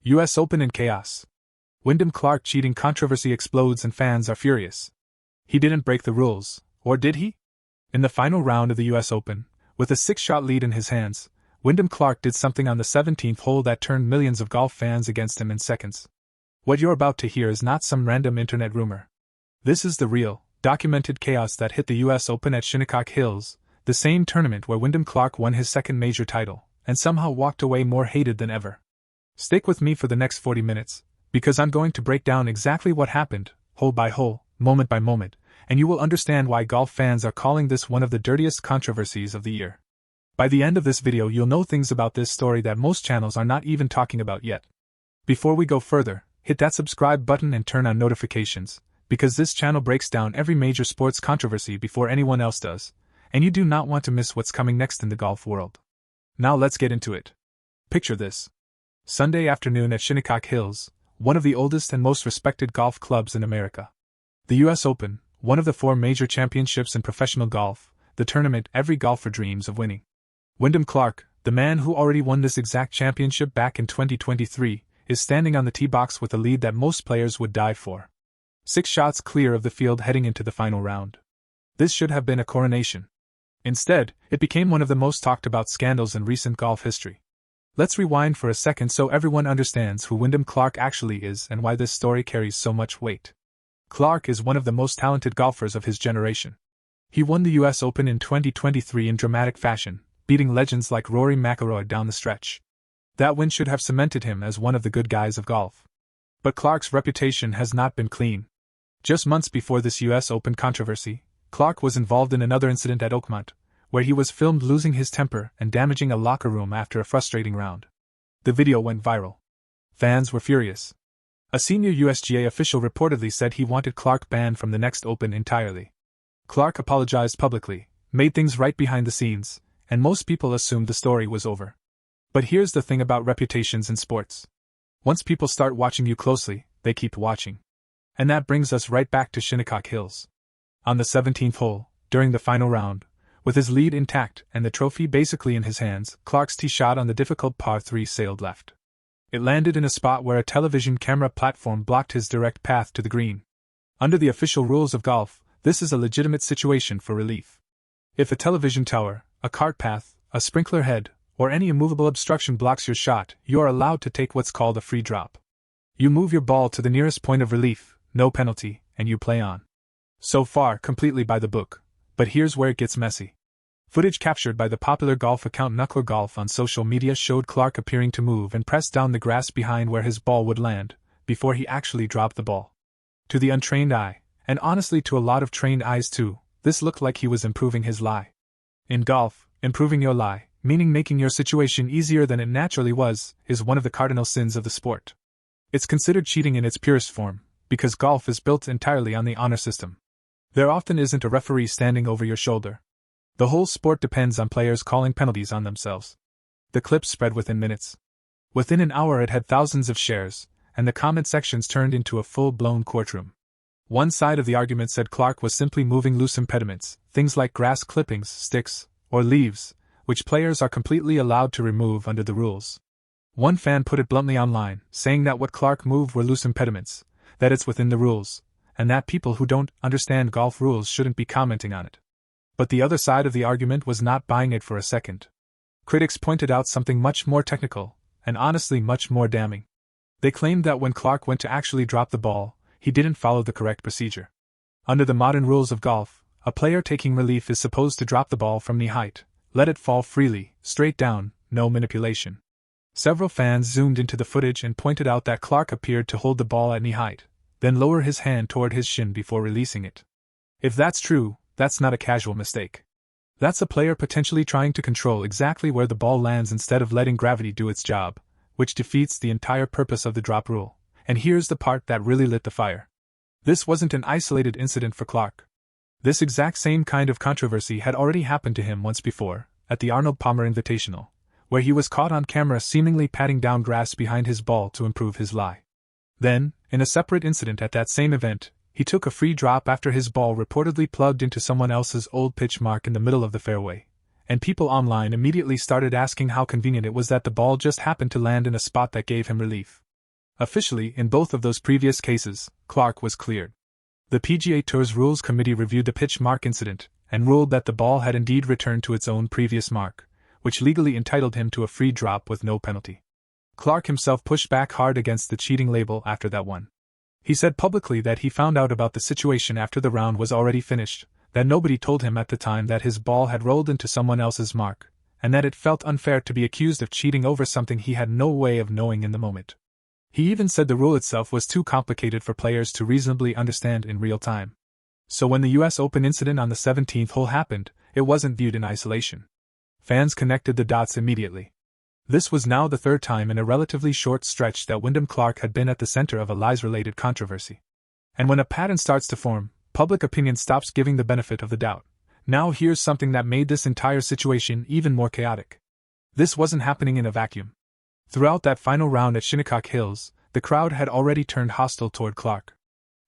US Open in chaos. Wyndham Clark cheating controversy explodes and fans are furious. He didn't break the rules, or did he? In the final round of the US Open, with a 6-shot lead in his hands, Wyndham Clark did something on the 17th hole that turned millions of golf fans against him in seconds. What you're about to hear is not some random internet rumor. This is the real, documented chaos that hit the US Open at Shinnecock Hills, the same tournament where Wyndham Clark won his second major title, and somehow walked away more hated than ever. Stick with me for the next 40 minutes, because I'm going to break down exactly what happened, hole by hole, moment by moment, and you will understand why golf fans are calling this one of the dirtiest controversies of the year. By the end of this video you'll know things about this story that most channels are not even talking about yet. Before we go further, hit that subscribe button and turn on notifications, because this channel breaks down every major sports controversy before anyone else does, and you do not want to miss what's coming next in the golf world. Now let's get into it. Picture this. Sunday afternoon at Shinnecock Hills, one of the oldest and most respected golf clubs in America. The US Open, one of the 4 major championships in professional golf, the tournament every golfer dreams of winning. Wyndham Clark, the man who already won this exact championship back in 2023, is standing on the tee box with a lead that most players would die for. 6 shots clear of the field heading into the final round. This should have been a coronation. Instead, it became one of the most talked about scandals in recent golf history. Let's rewind for a second so everyone understands who Wyndham Clark actually is and why this story carries so much weight. Clark is one of the most talented golfers of his generation. He won the US Open in 2023 in dramatic fashion, beating legends like Rory McIlroy down the stretch. That win should have cemented him as one of the good guys of golf. But Clark's reputation has not been clean. Just months before this US Open controversy, Clark was involved in another incident at Oakmont, where he was filmed losing his temper and damaging a locker room after a frustrating round. The video went viral. Fans were furious. A senior USGA official reportedly said he wanted Clark banned from the next Open entirely. Clark apologized publicly, made things right behind the scenes, and most people assumed the story was over. But here's the thing about reputations in sports. Once people start watching you closely, they keep watching. And that brings us right back to Shinnecock Hills. On the 17th hole, during the final round, with his lead intact and the trophy basically in his hands, Clark's tee shot on the difficult par 3 sailed left. It landed in a spot where a television camera platform blocked his direct path to the green. Under the official rules of golf, this is a legitimate situation for relief. If a television tower, a cart path, a sprinkler head, or any immovable obstruction blocks your shot, you are allowed to take what's called a free drop. You move your ball to the nearest point of relief, no penalty, and you play on. So far, completely by the book. But here's where it gets messy. Footage captured by the popular golf account Knuckler Golf on social media showed Clark appearing to move and press down the grass behind where his ball would land, before he actually dropped the ball. To the untrained eye, and honestly to a lot of trained eyes too, this looked like he was improving his lie. In golf, improving your lie, meaning making your situation easier than it naturally was, is one of the cardinal sins of the sport. It's considered cheating in its purest form, because golf is built entirely on the honor system. There often isn't a referee standing over your shoulder. The whole sport depends on players calling penalties on themselves. The clip spread within minutes. Within an hour it had thousands of shares, and the comment sections turned into a full-blown courtroom. One side of the argument said Clark was simply moving loose impediments, things like grass clippings, sticks, or leaves, which players are completely allowed to remove under the rules. One fan put it bluntly online, saying that what Clark moved were loose impediments, that it's within the rules, and that people who don't understand golf rules shouldn't be commenting on it. But the other side of the argument was not buying it for a second. Critics pointed out something much more technical, and honestly much more damning. They claimed that when Clark went to actually drop the ball, he didn't follow the correct procedure. Under the modern rules of golf, a player taking relief is supposed to drop the ball from knee height, let it fall freely, straight down, no manipulation. Several fans zoomed into the footage and pointed out that Clark appeared to hold the ball at knee height, then lower his hand toward his shin before releasing it. If that's true, that's not a casual mistake. That's a player potentially trying to control exactly where the ball lands instead of letting gravity do its job, which defeats the entire purpose of the drop rule. And here's the part that really lit the fire. This wasn't an isolated incident for Clark. This exact same kind of controversy had already happened to him once before, at the Arnold Palmer Invitational, where he was caught on camera seemingly patting down grass behind his ball to improve his lie. Then, in a separate incident at that same event, he took a free drop after his ball reportedly plugged into someone else's old pitch mark in the middle of the fairway, and people online immediately started asking how convenient it was that the ball just happened to land in a spot that gave him relief. Officially, in both of those previous cases, Clark was cleared. The PGA Tour's Rules Committee reviewed the pitch mark incident and ruled that the ball had indeed returned to its own previous mark, which legally entitled him to a free drop with no penalty. Clark himself pushed back hard against the cheating label after that one. He said publicly that he found out about the situation after the round was already finished, that nobody told him at the time that his ball had rolled into someone else's mark, and that it felt unfair to be accused of cheating over something he had no way of knowing in the moment. He even said the rule itself was too complicated for players to reasonably understand in real time. So when the US Open incident on the 17th hole happened, it wasn't viewed in isolation. Fans connected the dots immediately. This was now the third time in a relatively short stretch that Wyndham Clark had been at the center of a lies-related controversy. And when a pattern starts to form, public opinion stops giving the benefit of the doubt. Now here's something that made this entire situation even more chaotic. This wasn't happening in a vacuum. Throughout that final round at Shinnecock Hills, the crowd had already turned hostile toward Clark.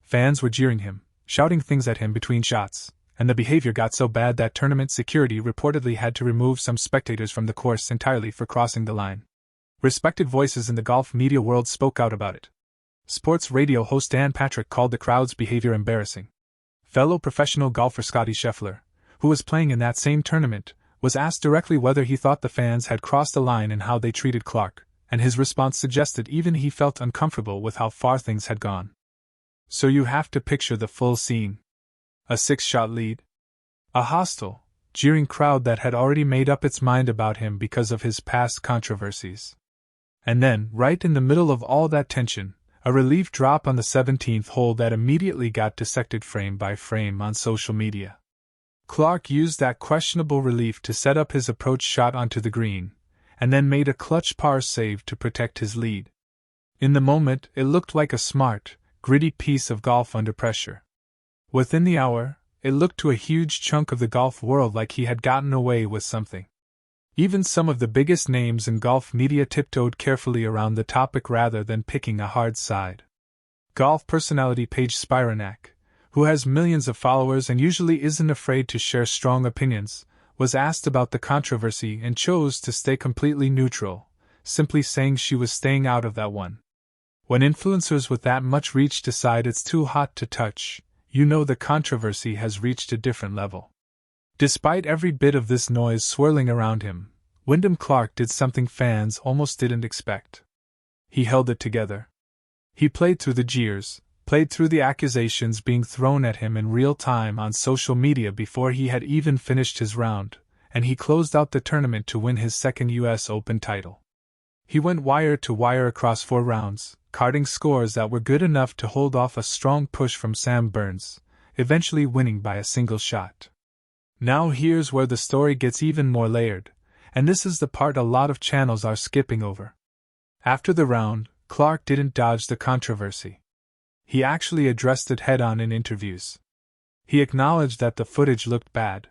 Fans were jeering him, shouting things at him between shots, and the behavior got so bad that tournament security reportedly had to remove some spectators from the course entirely for crossing the line. Respected voices in the golf media world spoke out about it. Sports radio host Dan Patrick called the crowd's behavior embarrassing. Fellow professional golfer Scottie Scheffler, who was playing in that same tournament, was asked directly whether he thought the fans had crossed the line in how they treated Clark, and his response suggested even he felt uncomfortable with how far things had gone. So you have to picture the full scene. A 6-shot lead. A hostile, jeering crowd that had already made up its mind about him because of his past controversies. And then, right in the middle of all that tension, a relief drop on the 17th hole that immediately got dissected frame by frame on social media. Clark used that questionable relief to set up his approach shot onto the green, and then made a clutch par save to protect his lead. In the moment, it looked like a smart, gritty piece of golf under pressure. Within the hour, it looked to a huge chunk of the golf world like he had gotten away with something. Even some of the biggest names in golf media tiptoed carefully around the topic rather than picking a hard side. Golf personality Paige Spiranak, who has millions of followers and usually isn't afraid to share strong opinions, was asked about the controversy and chose to stay completely neutral, simply saying she was staying out of that one. When influencers with that much reach decide it's too hot to touch, you know the controversy has reached a different level. Despite every bit of this noise swirling around him, Wyndham Clark did something fans almost didn't expect. He held it together. He played through the jeers, played through the accusations being thrown at him in real time on social media before he had even finished his round, and he closed out the tournament to win his second US Open title. He went wire to wire across 4 rounds, carding scores that were good enough to hold off a strong push from Sam Burns, eventually winning by a single shot. Now here's where the story gets even more layered, and this is the part a lot of channels are skipping over. After the round, Clark didn't dodge the controversy. He actually addressed it head-on in interviews. He acknowledged that the footage looked bad.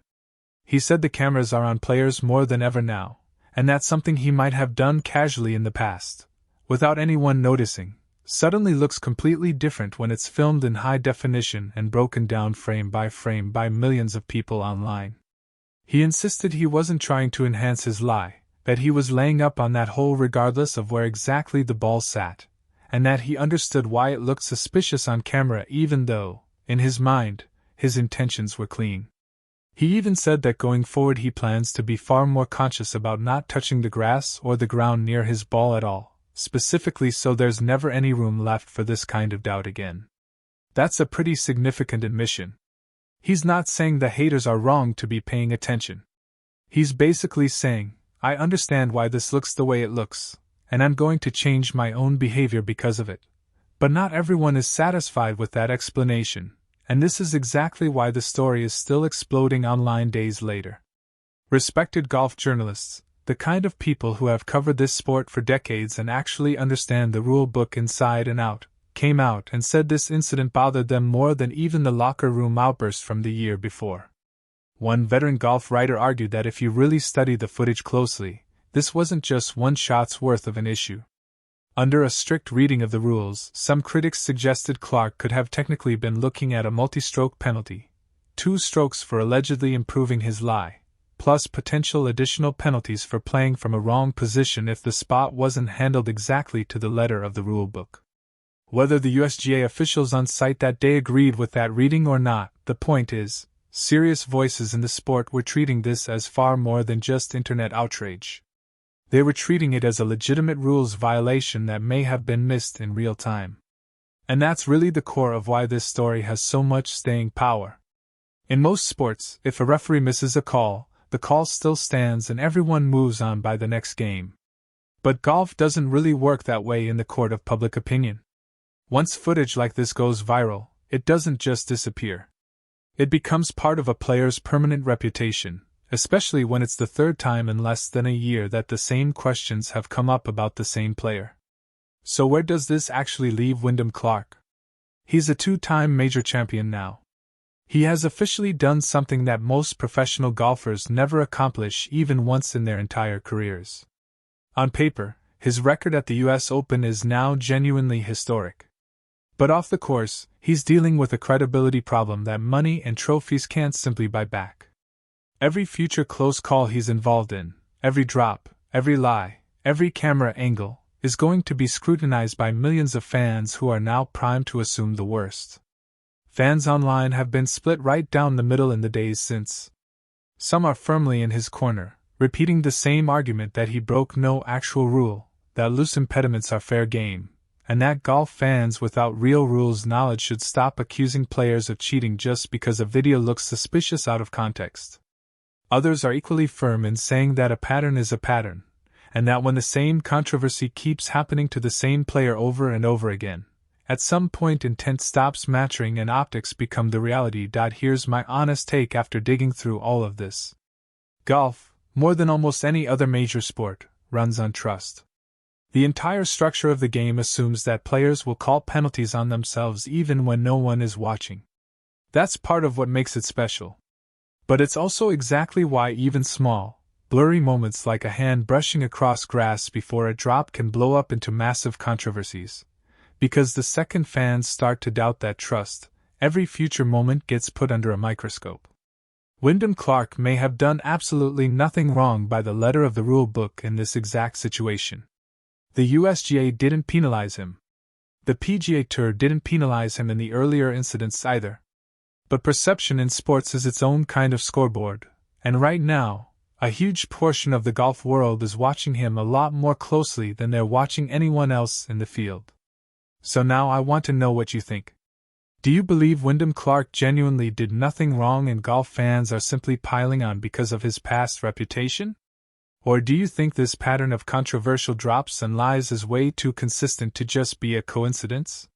He said the cameras are on players more than ever now, and that's something he might have done casually in the past, without anyone noticing, suddenly looks completely different when it's filmed in high definition and broken down frame by millions of people online. He insisted he wasn't trying to enhance his lie, that he was laying up on that hole regardless of where exactly the ball sat, and that he understood why it looked suspicious on camera even though, in his mind, his intentions were clean. He even said that going forward he plans to be far more conscious about not touching the grass or the ground near his ball at all, specifically so there's never any room left for this kind of doubt again. That's a pretty significant admission. He's not saying the haters are wrong to be paying attention. He's basically saying, I understand why this looks the way it looks, and I'm going to change my own behavior because of it. But not everyone is satisfied with that explanation, and this is exactly why the story is still exploding online days later. Respected golf journalists, the kind of people who have covered this sport for decades and actually understand the rule book inside and out, came out and said this incident bothered them more than even the locker room outburst from the year before. One veteran golf writer argued that if you really study the footage closely, this wasn't just one shot's worth of an issue. Under a strict reading of the rules, some critics suggested Clark could have technically been looking at a multi-stroke penalty, 2 strokes for allegedly improving his lie, plus potential additional penalties for playing from a wrong position if the spot wasn't handled exactly to the letter of the rulebook. Whether the USGA officials on site that day agreed with that reading or not, the point is, serious voices in the sport were treating this as far more than just internet outrage. They were treating it as a legitimate rules violation that may have been missed in real time. And that's really the core of why this story has so much staying power. In most sports, if a referee misses a call, the call still stands and everyone moves on by the next game. But golf doesn't really work that way in the court of public opinion. Once footage like this goes viral, it doesn't just disappear. It becomes part of a player's permanent reputation, especially when it's the third time in less than a year that the same questions have come up about the same player. So where does this actually leave Wyndham Clark? He's a two-time major champion now. He has officially done something that most professional golfers never accomplish even once in their entire careers. On paper, his record at the US Open is now genuinely historic. But off the course, he's dealing with a credibility problem that money and trophies can't simply buy back. Every future close call he's involved in, every drop, every lie, every camera angle, is going to be scrutinized by millions of fans who are now primed to assume the worst. Fans online have been split right down the middle in the days since. Some are firmly in his corner, repeating the same argument that he broke no actual rule, that loose impediments are fair game, and that golf fans without real rules knowledge should stop accusing players of cheating just because a video looks suspicious out of context. Others are equally firm in saying that a pattern is a pattern, and that when the same controversy keeps happening to the same player over and over again, at some point intent stops mattering and optics become the reality. Here's my honest take after digging through all of this. Golf, more than almost any other major sport, runs on trust. The entire structure of the game assumes that players will call penalties on themselves even when no one is watching. That's part of what makes it special. But it's also exactly why even small, blurry moments like a hand brushing across grass before a drop can blow up into massive controversies. Because the second fans start to doubt that trust, every future moment gets put under a microscope. Wyndham Clark may have done absolutely nothing wrong by the letter of the rule book in this exact situation. The USGA didn't penalize him. The PGA Tour didn't penalize him in the earlier incidents either. But perception in sports is its own kind of scoreboard, and right now, a huge portion of the golf world is watching him a lot more closely than they're watching anyone else in the field. So now I want to know what you think. Do you believe Wyndham Clark genuinely did nothing wrong and golf fans are simply piling on because of his past reputation? Or do you think this pattern of controversial drops and lies is way too consistent to just be a coincidence?